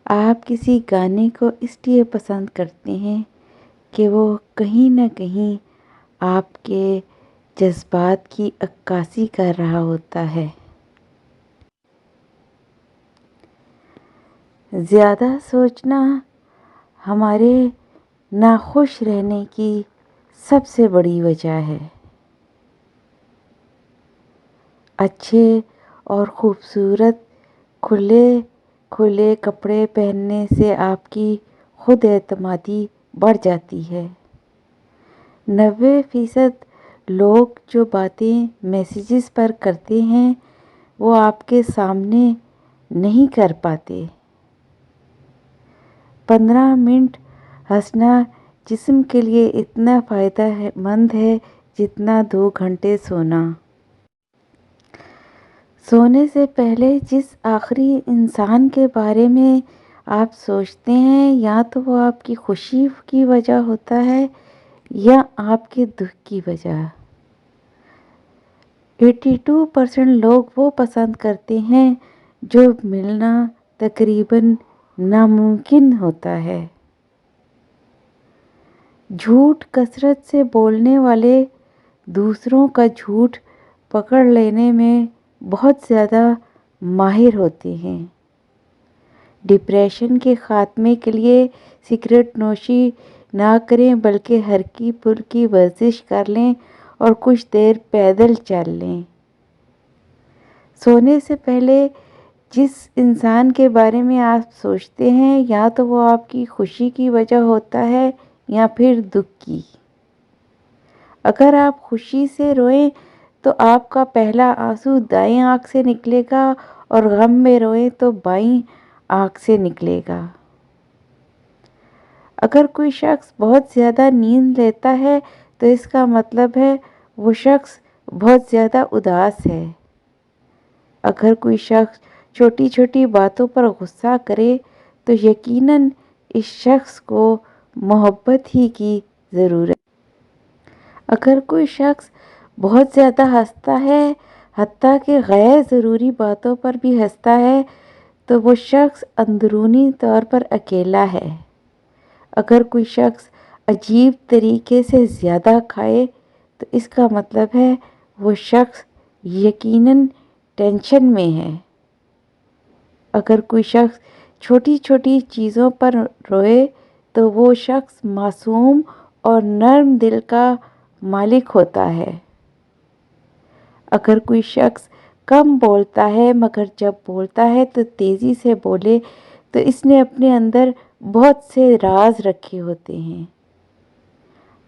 آپ کسی گانے کو اس لیے پسند کرتے ہیں کہ وہ کہیں نہ کہیں آپ کے جذبات کی عکاسی کر رہا ہوتا ہے۔ زیادہ سوچنا ہمارے ناخوش رہنے کی سب سے بڑی وجہ ہے۔ اچھے اور خوبصورت کھلے کپڑے پہننے سے آپ کی خود اعتمادی بڑھ جاتی ہے۔ 90% لوگ جو باتیں میسیجز پر کرتے ہیں وہ آپ کے سامنے نہیں کر پاتے۔ 15 منٹ ہنسنا جسم کے لیے اتنا فائدہ مند ہے جتنا 2 گھنٹے سونا۔ سونے سے پہلے جس آخری انسان کے بارے میں آپ سوچتے ہیں یا تو وہ آپ کی خوشی کی وجہ ہوتا ہے یا آپ کے دکھ کی وجہ۔ 82% لوگ وہ پسند کرتے ہیں جو ملنا تقریباً ناممکن ہوتا ہے۔ جھوٹ کثرت سے بولنے والے دوسروں کا جھوٹ پکڑ لینے میں بہت زیادہ ماہر ہوتے ہیں۔ ڈپریشن کے خاتمے کے لیے سگریٹ نوشی نہ کریں بلکہ ہلکی پھلکی ورزش کر لیں اور کچھ دیر پیدل چل لیں۔ سونے سے پہلے جس انسان کے بارے میں آپ سوچتے ہیں یا تو وہ آپ کی خوشی کی وجہ ہوتا ہے یا پھر دکھ کی۔ اگر آپ خوشی سے روئیں تو آپ کا پہلا آنسو دائیں آنکھ سے نکلے گا اور غم میں روئیں تو بائیں آنکھ سے نکلے گا۔ اگر کوئی شخص بہت زیادہ نیند لیتا ہے تو اس کا مطلب ہے وہ شخص بہت زیادہ اداس ہے۔ اگر کوئی شخص چھوٹی چھوٹی باتوں پر غصہ کرے تو یقیناً اس شخص کو محبت ہی کی ضرورت ہے۔ اگر کوئی شخص بہت زیادہ ہنستا ہے حتیٰ کہ غیر ضروری باتوں پر بھی ہنستا ہے تو وہ شخص اندرونی طور پر اکیلا ہے۔ اگر کوئی شخص عجیب طریقے سے زیادہ کھائے تو اس کا مطلب ہے وہ شخص یقیناً ٹینشن میں ہے۔ اگر کوئی شخص چھوٹی چھوٹی چیزوں پر روئے تو وہ شخص معصوم اور نرم دل کا مالک ہوتا ہے۔ اگر کوئی شخص کم بولتا ہے مگر جب بولتا ہے تو تیزی سے بولے تو اس نے اپنے اندر بہت سے راز رکھے ہوتے ہیں۔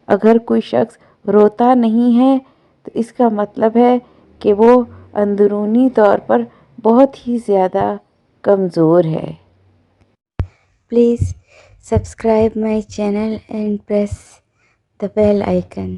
اگر کوئی شخص روتا نہیں ہے تو اس کا مطلب ہے کہ وہ اندرونی طور پر بہت ہی زیادہ کمزور ہے۔ Please subscribe my channel and press the bell icon.